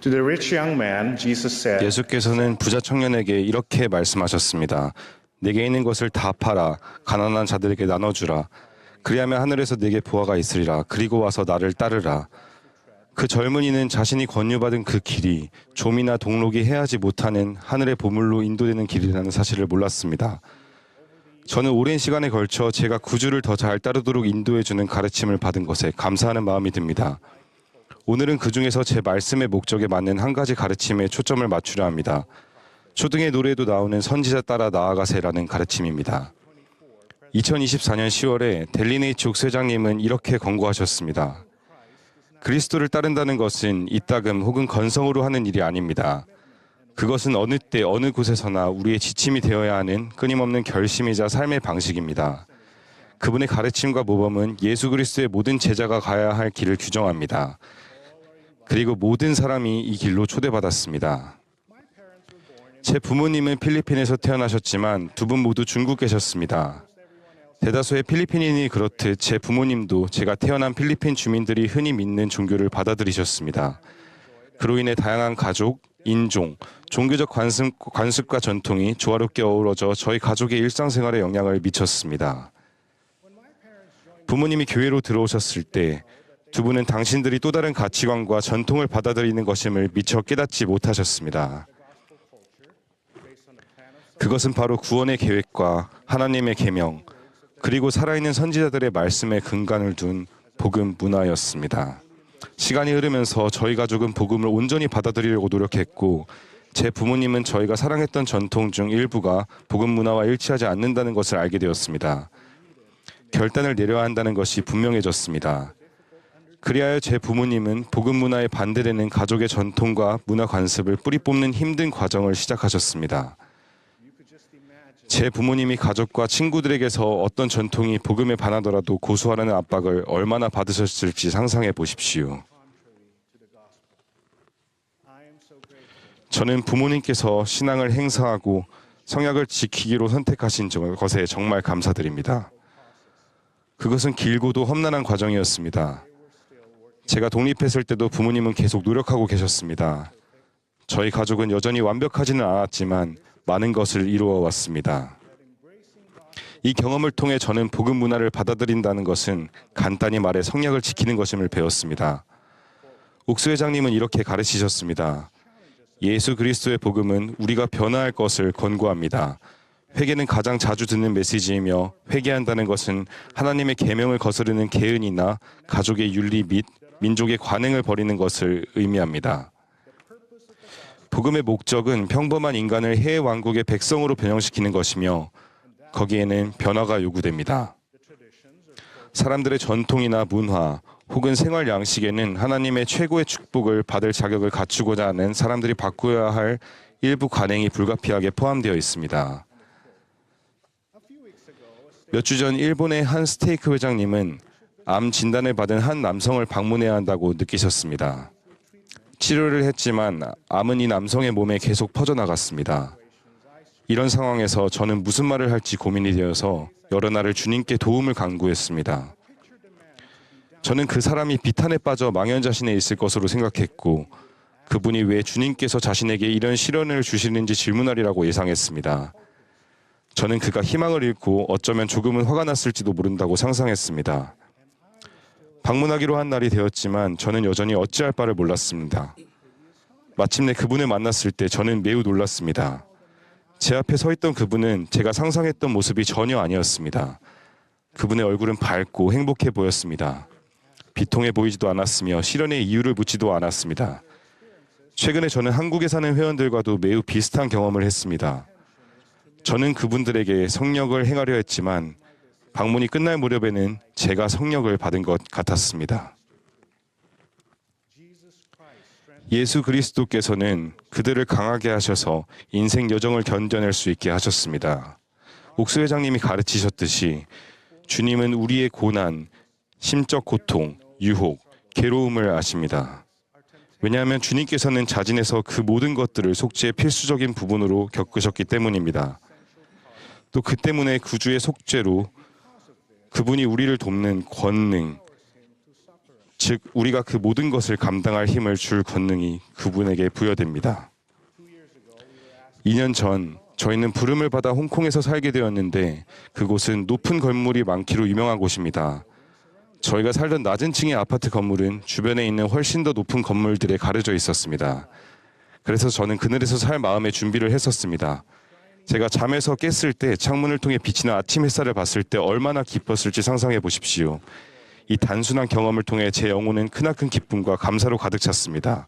To the rich young man, Jesus said, 예수께서는 부자 청년에게 이렇게 말씀하셨습니다. 내게 있는 것을 다 팔아 가난한 자들에게 나눠주라. 그리하면 하늘에서 내게 보화가 있으리라. 그리고 와서 나를 따르라. 그 젊은이는 자신이 권유받은 그 길이 좀이나 동록이 해하지 못하는 하늘의 보물로 인도되는 길이라는 사실을 몰랐습니다. 저는 오랜 시간에 걸쳐 제가 구주를 더 잘 따르도록 인도해주는 가르침을 받은 것에 감사하는 마음이 듭니다. 오늘은 그 중에서 제 말씀의 목적에 맞는 한 가지 가르침에 초점을 맞추려 합니다. 초등의 노래에도 나오는 선지자 따라 나아가세라는 가르침입니다. 2024년 10월에 델리네이츠 옥회장님은 이렇게 권고하셨습니다. 그리스도를 따른다는 것은 이따금 혹은 건성으로 하는 일이 아닙니다. 그것은 어느 때 어느 곳에서나 우리의 지침이 되어야 하는 끊임없는 결심이자 삶의 방식입니다. 그분의 가르침과 모범은 예수 그리스도의 모든 제자가 가야 할 길을 규정합니다. 그리고 모든 사람이 이 길로 초대받았습니다. 제 부모님은 필리핀에서 태어나셨지만 두 분 모두 중국 계셨습니다. 대다수의 필리핀인이 그렇듯 제 부모님도 제가 태어난 필리핀 주민들이 흔히 믿는 종교를 받아들이셨습니다. 그로 인해 다양한 가족, 인종, 종교적 관습과 전통이 조화롭게 어우러져 저희 가족의 일상생활에 영향을 미쳤습니다. 부모님이 교회로 들어오셨을 때 두 분은 당신들이 또 다른 가치관과 전통을 받아들이는 것임을 미처 깨닫지 못하셨습니다. 그것은 바로 구원의 계획과 하나님의 계명, 그리고 살아있는 선지자들의 말씀에 근간을 둔 복음 문화였습니다. 시간이 흐르면서 저희 가족은 복음을 온전히 받아들이려고 노력했고 제 부모님은 저희가 사랑했던 전통 중 일부가 복음 문화와 일치하지 않는다는 것을 알게 되었습니다. 결단을 내려야 한다는 것이 분명해졌습니다. 그리하여 제 부모님은 복음 문화에 반대되는 가족의 전통과 문화 관습을 뿌리 뽑는 힘든 과정을 시작하셨습니다. 제 부모님이 가족과 친구들에게서 어떤 전통이 복음에 반하더라도 고수하라는 압박을 얼마나 받으셨을지 상상해 보십시오. 저는 부모님께서 신앙을 행사하고 성약을 지키기로 선택하신 것에 정말 감사드립니다. 그것은 길고도 험난한 과정이었습니다. 제가 독립했을 때도 부모님은 계속 노력하고 계셨습니다. 저희 가족은 여전히 완벽하지는 않았지만 많은 것을 이루어 왔습니다. 이 경험을 통해 저는 복음 문화를 받아들인다는 것은 간단히 말해 성약을 지키는 것임을 배웠습니다. 옥수 회장님은 이렇게 가르치셨습니다. 예수 그리스도의 복음은 우리가 변화할 것을 권고합니다. 회개는 가장 자주 듣는 메시지이며 회개한다는 것은 하나님의 계명을 거스르는 개은이나 가족의 윤리 및 민족의 관행을 버리는 것을 의미합니다. 복음의 목적은 평범한 인간을 해 왕국의 백성으로 변형시키는 것이며 거기에는 변화가 요구됩니다. 사람들의 전통이나 문화 혹은 생활 양식에는 하나님의 최고의 축복을 받을 자격을 갖추고자 하는 사람들이 바꾸어야 할 일부 관행이 불가피하게 포함되어 있습니다. 몇 주 전 일본의 한 스테이크 회장님은 암 진단을 받은 한 남성을 방문해야 한다고 느끼셨습니다. 치료를 했지만 암은 이 남성의 몸에 계속 퍼져나갔습니다. 이런 상황에서 저는 무슨 말을 할지 고민이 되어서 여러 날을 주님께 도움을 간구했습니다. 저는 그 사람이 비탄에 빠져 망연자신해 있을 것으로 생각했고 그분이 왜 주님께서 자신에게 이런 시련을 주시는지 질문하리라고 예상했습니다. 저는 그가 희망을 잃고 어쩌면 조금은 화가 났을지도 모른다고 상상했습니다. 방문하기로 한 날이 되었지만 저는 여전히 어찌할 바를 몰랐습니다. 마침내 그분을 만났을 때 저는 매우 놀랐습니다. 제 앞에 서 있던 그분은 제가 상상했던 모습이 전혀 아니었습니다. 그분의 얼굴은 밝고 행복해 보였습니다. 비통해 보이지도 않았으며 시련의 이유를 묻지도 않았습니다. 최근에 저는 한국에 사는 회원들과도 매우 비슷한 경험을 했습니다. 저는 그분들에게 성령을 행하려 했지만 방문이 끝날 무렵에는 제가 성령을 받은 것 같았습니다. 예수 그리스도께서는 그들을 강하게 하셔서 인생 여정을 견뎌낼 수 있게 하셨습니다. 옥수 회장님이 가르치셨듯이 주님은 우리의 고난, 심적 고통, 유혹, 괴로움을 아십니다. 왜냐하면 주님께서는 자진해서 그 모든 것들을 속죄의 필수적인 부분으로 겪으셨기 때문입니다. 또 그 때문에 구주의 속죄로 그분이 우리를 돕는 권능, 즉 우리가 그 모든 것을 감당할 힘을 줄 권능이 그분에게 부여됩니다. 2년 전 저희는 부름을 받아 홍콩에서 살게 되었는데 그곳은 높은 건물이 많기로 유명한 곳입니다. 저희가 살던 낮은 층의 아파트 건물은 주변에 있는 훨씬 더 높은 건물들에 가려져 있었습니다. 그래서 저는 그늘에서 살 마음의 준비를 했었습니다. 제가 잠에서 깼을 때 창문을 통해 비치는 아침 햇살을 봤을 때 얼마나 기뻤을지 상상해 보십시오. 이 단순한 경험을 통해 제 영혼은 크나큰 기쁨과 감사로 가득 찼습니다.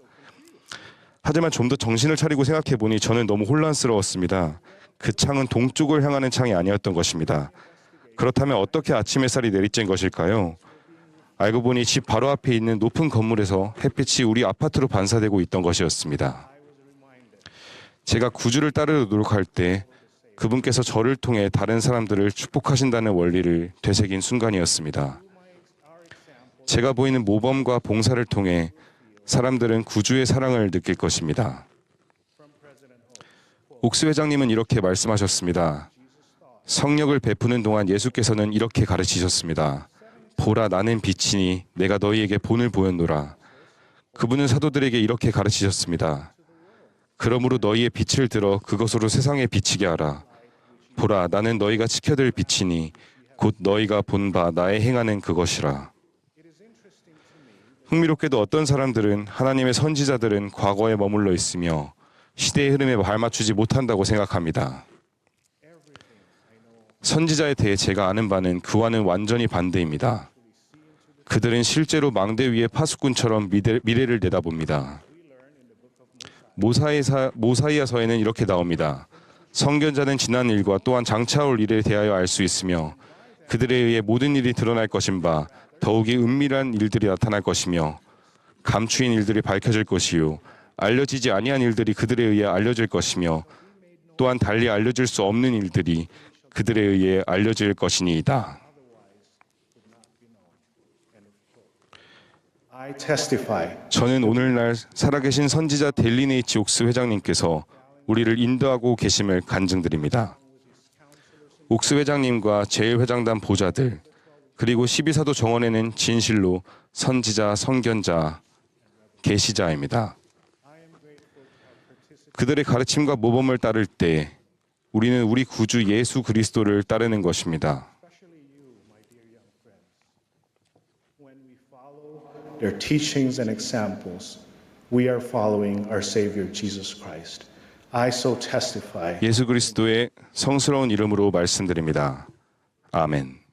하지만 좀 더 정신을 차리고 생각해 보니 저는 너무 혼란스러웠습니다. 그 창은 동쪽을 향하는 창이 아니었던 것입니다. 그렇다면 어떻게 아침 햇살이 내리쬐는 것일까요? 알고 보니 집 바로 앞에 있는 높은 건물에서 햇빛이 우리 아파트로 반사되고 있던 것이었습니다. 제가 구주를 따르려 노력할 때 그분께서 저를 통해 다른 사람들을 축복하신다는 원리를 되새긴 순간이었습니다. 제가 보이는 모범과 봉사를 통해 사람들은 구주의 사랑을 느낄 것입니다. 옥스 회장님은 이렇게 말씀하셨습니다. 성령을 베푸는 동안 예수께서는 이렇게 가르치셨습니다. 보라, 나는 빛이니 내가 너희에게 본을 보였노라. 그분은 사도들에게 이렇게 가르치셨습니다. 그러므로 너희의 빛을 들어 그것으로 세상에 비치게 하라. 보라, 나는 너희가 지켜들 빛이니 곧 너희가 본 바 나의 행하는 그것이라. 흥미롭게도 어떤 사람들은 하나님의 선지자들은 과거에 머물러 있으며 시대의 흐름에 발맞추지 못한다고 생각합니다. 선지자에 대해 제가 아는 바는 그와는 완전히 반대입니다. 그들은 실제로 망대 위의 파수꾼처럼 미래를 내다봅니다. 모사이아서에는 이렇게 나옵니다. 선견자는 지난 일과 또한 장차올 일에 대하여 알 수 있으며 그들에 의해 모든 일이 드러날 것인 바 더욱이 은밀한 일들이 나타날 것이며 감추인 일들이 밝혀질 것이요 알려지지 아니한 일들이 그들에 의해 알려질 것이며 또한 달리 알려질 수 없는 일들이 그들에 의해 알려질 것이니이다. I testify 저는 오늘날 살아계신 선지자 델리네이치 옥스 회장님께서 우리를 인도하고 계심을 간증드립니다. 옥스 회장님과 제1회장단 보좌들 그리고 12사도 정원에는 진실로 선지자, 선견자, 계시자입니다. 그들의 가르침과 모범을 따를 때 우리는 우리 구주 예수 그리스도를 따르는 것입니다. their teachings and examples, we are following our Savior Jesus Christ. I so testify. 예수 그리스도의 성스러운 이름으로 말씀드립니다. 아멘.